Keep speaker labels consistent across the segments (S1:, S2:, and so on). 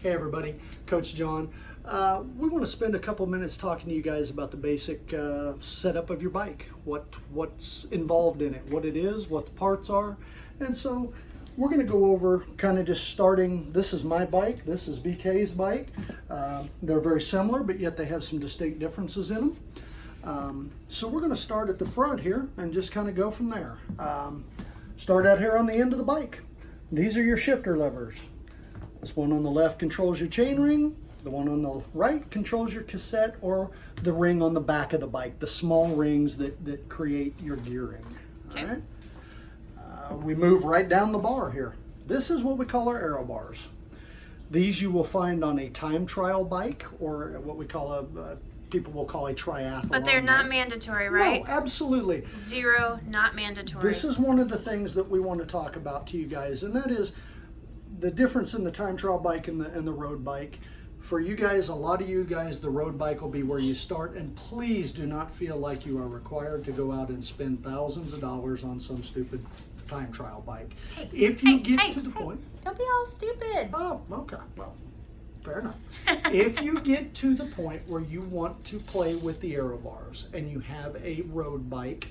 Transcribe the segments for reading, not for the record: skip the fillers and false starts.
S1: Hey everybody, Coach John. We want to spend a couple minutes talking to you guys about the basic setup of your bike, what's involved in it, what it is, what the parts are. And so we're going to go over kind of just starting. This is my bike, this is BK's bike. They're very similar, but yet they have some distinct differences in them. So we're going to start at the front here and just kind of go from there. Start out here on the end of the bike. These are your shifter levers. This one on the left controls your chain ring. The one on the right controls your cassette, or the ring on the back of the bike, the small rings that create your gearing. Okay. All right. We move right down the bar here. This is what we call our Aerobars. These you will find on a time trial bike, or what we call people will call a triathlon.
S2: But they're not mandatory, right?
S1: No, absolutely.
S2: Zero, not mandatory.
S1: This is one of the things that we want to talk about to you guys, and that is the difference in the time trial bike and the road bike. For you guys, a lot of you guys, the road bike will be where you start, and please do not feel like you are required to go out and spend thousands of dollars on some stupid time trial bike.
S2: Hey,
S1: if you get to the point.
S2: Don't be all stupid.
S1: Oh, okay. Well, fair enough. If you get to the point where you want to play with the Aerobars and you have a road bike,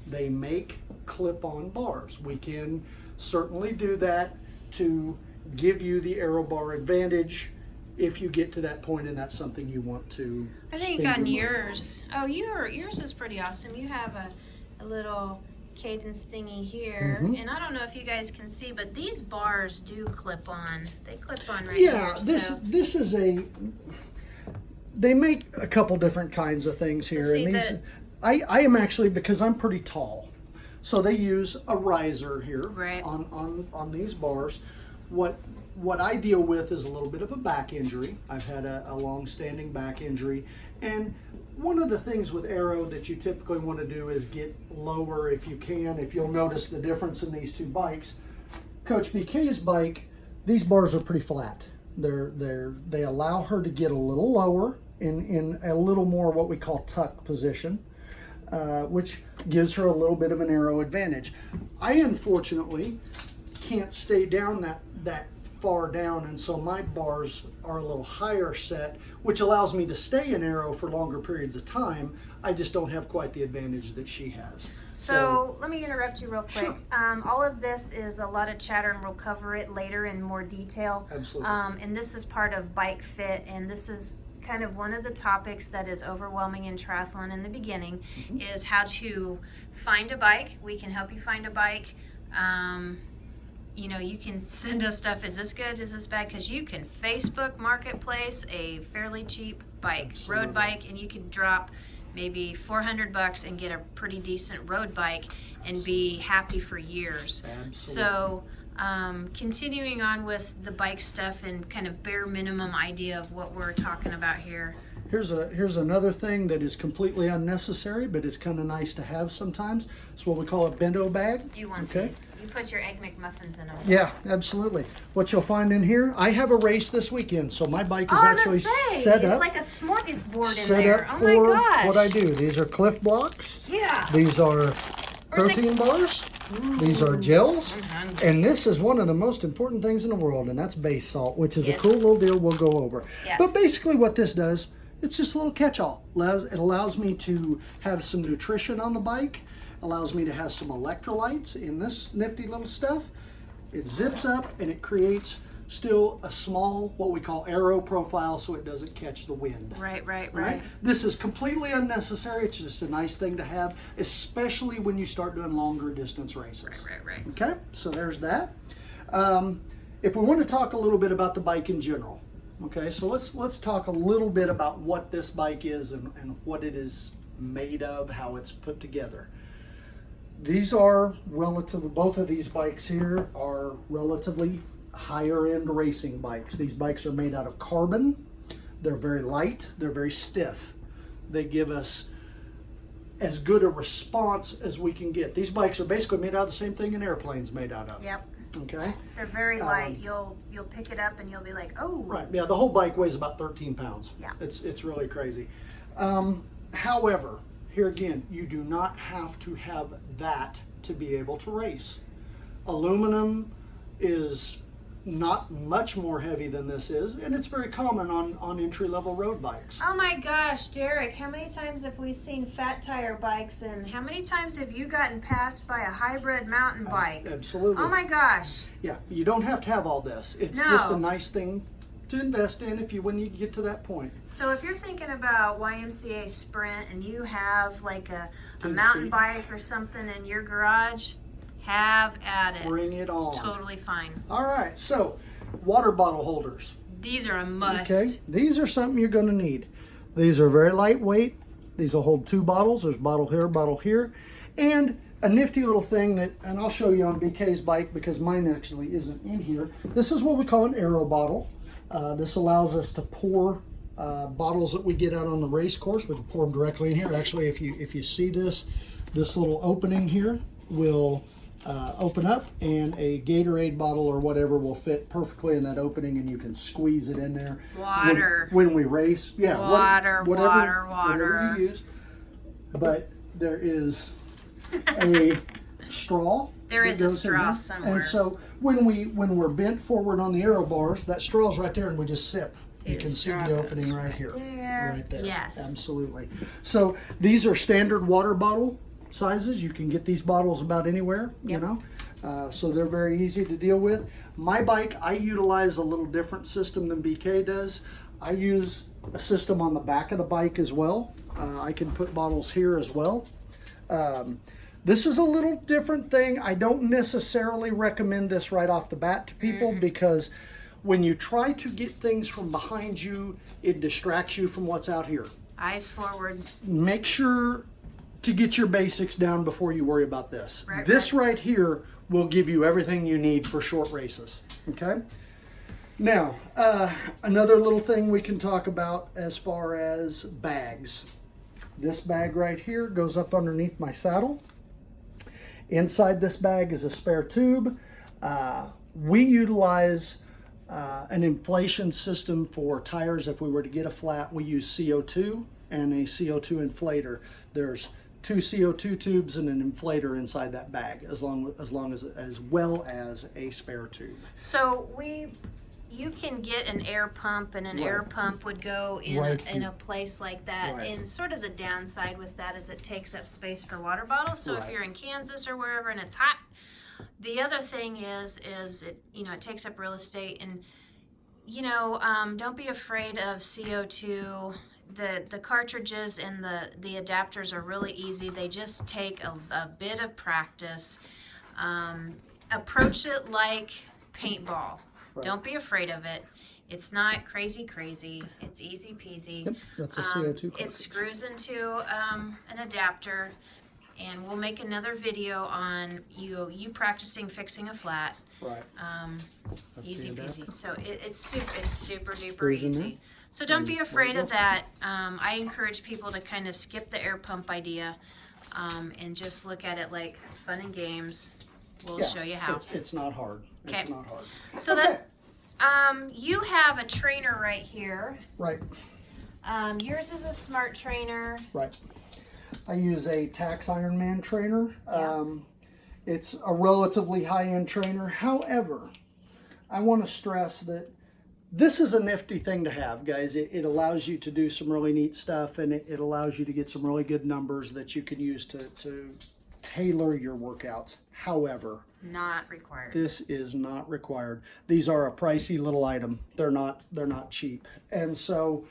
S1: they make clip-on bars. We can certainly do that to give you the Aerobar advantage if you get to that point and that's something you want to.
S2: I think on yours, yours is pretty awesome. You have a little cadence thingy here, and I don't know if you guys can see, but these bars do clip on. They clip on right here.
S1: Yeah, this is a. They make a couple different kinds of things here, and these. I am actually, because I'm pretty tall, so they use a riser here on these bars. What I deal with is a little bit of a back injury. I've had a long-standing back injury, and one of the things with Aero that you typically want to do is get lower if you can. If you'll notice the difference in these two bikes, Coach BK's bike, these bars are pretty flat. They allow her to get a little lower in a little more what we call tuck position, which gives her a little bit of an aero advantage. I unfortunately can't stay down that far down, and so my bars are a little higher set, which allows me to stay in aero for longer periods of time. I just don't have quite the advantage that she has.
S2: So let me interrupt you real quick.
S1: Sure.
S2: All of this is a lot of chatter, and we'll cover it later in more detail.
S1: Absolutely.
S2: And this is part of Bike Fit, and this is kind of one of the topics that is overwhelming in triathlon in the beginning, is how to find a bike. We can help you find a bike. You know, you can send us stuff, is this good, is this bad? Because you can Facebook Marketplace a fairly cheap bike, road bike, and you can drop maybe $400 and get a pretty decent road bike and be happy for years.
S1: Absolutely.
S2: So continuing on with the bike stuff and kind of bare minimum idea of what we're talking about here.
S1: Here's another thing that is completely unnecessary, but it's kind of nice to have sometimes. It's what we call a bento bag.
S2: You want these. You put your Egg McMuffins in them.
S1: Yeah, absolutely. What you'll find in here, I have a race this weekend, so my bike is actually set up.
S2: It's like a smorgasbord in
S1: set
S2: there.
S1: up
S2: Oh
S1: for
S2: my gosh.
S1: what I do. These are Cliff Blocks.
S2: Yeah.
S1: These are protein bars. These are gels. And this is one of the most important things in the world, and that's base salt, which is a cool little deal we'll go over.
S2: Yes.
S1: But basically what this does, it's just a little catch-all. It allows me to have some nutrition on the bike, allows me to have some electrolytes in this nifty little stuff. It zips up and it creates still a small, what we call aero profile, so it doesn't catch the wind.
S2: Right.
S1: This is completely unnecessary. It's just a nice thing to have, especially when you start doing longer distance races.
S2: Right.
S1: Okay, so there's that. If we want to talk a little bit about the bike in general, okay, so let's talk a little bit about what this bike is and what it is made of, how it's put together. These are both of these bikes here are relatively higher end racing bikes. These bikes are made out of carbon. They're very light, they're very stiff. They give us as good a response as we can get. These bikes are basically made out of the same thing an airplane's made out of.
S2: Yep.
S1: Okay.
S2: They're very light. You'll pick it up and you'll be like, oh.
S1: Right. Yeah. The whole bike weighs about 13 pounds.
S2: Yeah.
S1: It's really crazy. However, here again, you do not have to have that to be able to race. Aluminum is not much more heavy than this is, and it's very common on entry-level road bikes.
S2: Oh my gosh, Derek, how many times have we seen fat tire bikes, and how many times have you gotten passed by a hybrid mountain bike?
S1: Absolutely.
S2: Oh my gosh.
S1: Yeah, you don't have to have all this. It's just a nice thing to invest in when you get to that point.
S2: So if you're thinking about YMCA Sprint and you have like a mountain bike or something in your garage, have at it.
S1: Bring it on.
S2: It's totally fine.
S1: All right, so water bottle holders.
S2: These are a must.
S1: Okay, these are something you're going to need. These are very lightweight. These will hold 2 bottles. There's bottle here, and a nifty little thing that, and I'll show you on BK's bike because mine actually isn't in here. This is what we call an aero bottle. This allows us to pour bottles that we get out on the race course. We can pour them directly in here. Actually, if you see this little opening here will open up, and a Gatorade bottle or whatever will fit perfectly in that opening, and you can squeeze it in there.
S2: Water.
S1: When we race, yeah.
S2: Water.
S1: Whatever you use. But there is a straw.
S2: There is a straw somewhere.
S1: And so when we're bent forward on the Aerobars, that straw's right there, and we just sip. You can see the opening right here. Right there.
S2: Yes.
S1: Absolutely. So these are standard water bottle sizes. You can get these bottles about anywhere, you know. So they're very easy to deal with. My bike, I utilize a little different system than BK does. I use a system on the back of the bike as well. I can put bottles here as well. This is a little different thing. I don't necessarily recommend this right off the bat to people because when you try to get things from behind you, it distracts you from what's out here.
S2: Eyes forward.
S1: Make sure to get your basics down before you worry about this. This right here will give you everything you need for short races, okay? Now, another little thing we can talk about as far as bags. This bag right here goes up underneath my saddle. Inside this bag is a spare tube. We utilize an inflation system for tires. If we were to get a flat, we use CO2 and a CO2 inflator. There's 2 CO2 tubes and an inflator inside that bag, as well as a spare tube.
S2: So you can get an air pump, and an air pump would go in a place like that. And sort of the downside with that is it takes up space for water bottles. So if you're in Kansas or wherever and it's hot, the other thing is it it takes up real estate. And don't be afraid of CO2. The cartridges and the adapters are really easy. They just take a bit of practice. Approach it like paintball. Don't be afraid of it. It's not crazy. It's easy peasy.
S1: Yep, that's a CO2 cartridge.
S2: It screws into an adapter, and we'll make another video on you practicing fixing a flat.
S1: Right.
S2: Easy peasy. So it's super duper easy. So don't be afraid of that. I encourage people to kind of skip the air pump idea and just look at it like fun and games. We'll show you how.
S1: It's not hard. It's not hard.
S2: So that you have a trainer right here.
S1: Right.
S2: Yours is a smart trainer.
S1: Right. I use a Tax Ironman trainer.
S2: Yeah.
S1: It's a relatively high-end trainer. However, I want to stress that this is a nifty thing to have, guys. It allows you to do some really neat stuff, and it allows you to get some really good numbers that you can use to tailor your workouts. However,
S2: not required.
S1: This is not required. These are a pricey little item. They're not cheap. And so,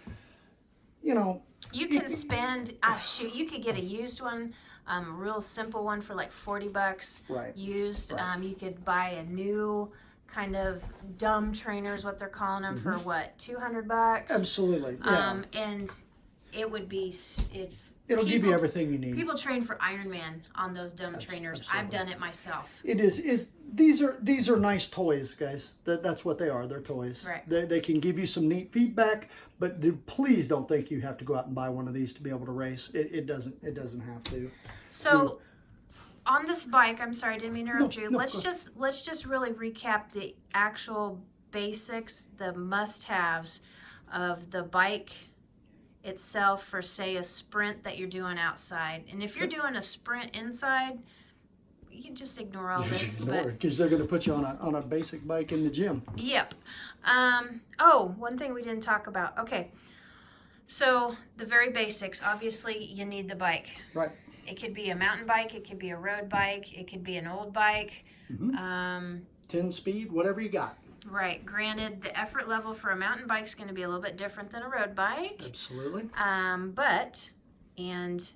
S2: you can spend you could get a used one, a real simple one for like $40.
S1: Right.
S2: Used. You could buy a new kind of dumb trainer is what they're calling them for what, $200?
S1: Absolutely. Yeah.
S2: And it would be
S1: It'll give you everything you need.
S2: People train for Ironman on those dumb trainers.
S1: Absolutely.
S2: I've done it myself.
S1: It is these are nice toys, guys. That's what they are. They're toys.
S2: Right.
S1: They can give you some neat feedback, but please don't think you have to go out and buy one of these to be able to race. It doesn't have to.
S2: So on this bike, I'm sorry, I didn't mean to interrupt you.
S1: No,
S2: let's just really recap the actual basics, the must-haves of the bike itself for, say, a sprint that you're doing outside. And if you're doing a sprint inside, you can just ignore all this.
S1: Because they're going to put you on a basic bike in the gym.
S2: Yep. Oh, one thing we didn't talk about. Okay. So the very basics, obviously you need the bike.
S1: Right.
S2: It could be a mountain bike, it could be a road bike, it could be an old bike.
S1: 10 speed, whatever you got.
S2: Right. Granted, the effort level for a mountain bike is going to be a little bit different than a road bike.
S1: Absolutely.
S2: And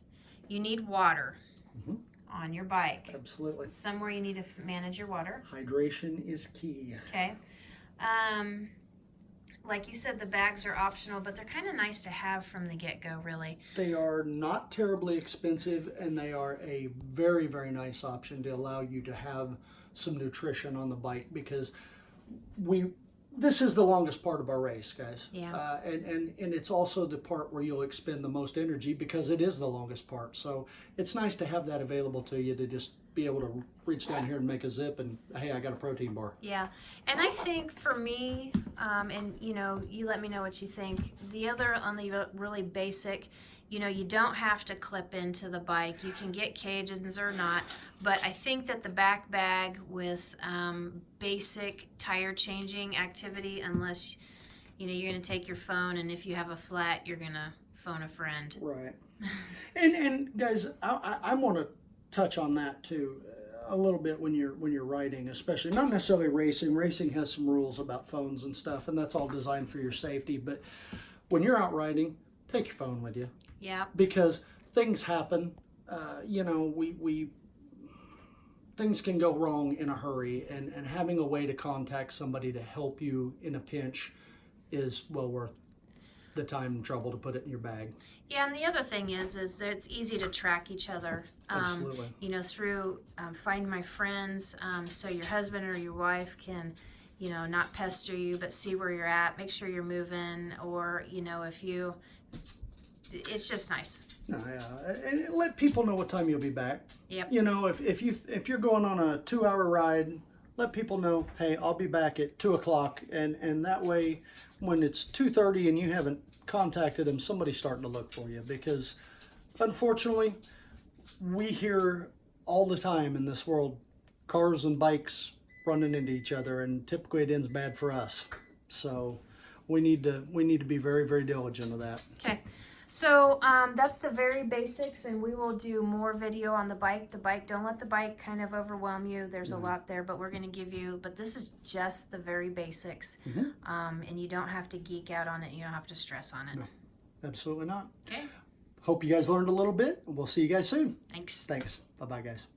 S2: you need water on your bike.
S1: Absolutely.
S2: Somewhere you need to manage your water.
S1: Hydration is key.
S2: Okay. Like you said, the bags are optional, but they're kind of nice to have from the get-go, really.
S1: They are not terribly expensive, and they are a very, very nice option to allow you to have some nutrition on the bike, because this is the longest part of our race, guys.
S2: Yeah.
S1: And it's also the part where you'll expend the most energy, because it is the longest part. So it's nice to have that available to you, to just be able to reach down here and make a zip and, hey, I got a protein bar.
S2: Yeah. And I think for me, and you let me know what you think, the other on the really basic, you don't have to clip into the bike. You can get cages or not. But I think that the back bag with basic tire changing activity, unless you're going to take your phone, and if you have a flat, you're going to phone a friend.
S1: Right. and guys, I want to touch on that too a little bit when you're riding, especially not necessarily racing. Racing has some rules about phones and stuff, and that's all designed for your safety. But when you're out riding, take your phone with you.
S2: Yeah.
S1: Because things happen. Things can go wrong in a hurry, and having a way to contact somebody to help you in a pinch is well worth the time and trouble to put it in your bag.
S2: Yeah, and the other thing is that it's easy to track each other.
S1: Absolutely.
S2: Through Find My Friends, so your husband or your wife can, not pester you, but see where you're at, make sure you're moving, or it's just nice.
S1: Yeah, and let people know what time you'll be back.
S2: Yep.
S1: If you're going on a 2-hour ride, let people know, hey, I'll be back at 2:00, and that way, when it's 2:30 and you haven't contacted them, somebody's starting to look for you, because unfortunately, we hear all the time in this world, cars and bikes running into each other, and typically it ends bad for us. So we need to be very, very diligent of that.
S2: Okay. So that's the very basics, and we will do more video on the bike. Don't let the bike kind of overwhelm you. There's a lot there, but we're going to give you, but this is just the very basics. And you don't have to geek out on it. You don't have to stress on it.
S1: No, absolutely not.
S2: Okay.
S1: Hope you guys learned a little bit. We'll see you guys soon.
S2: Thanks.
S1: Bye-bye, guys.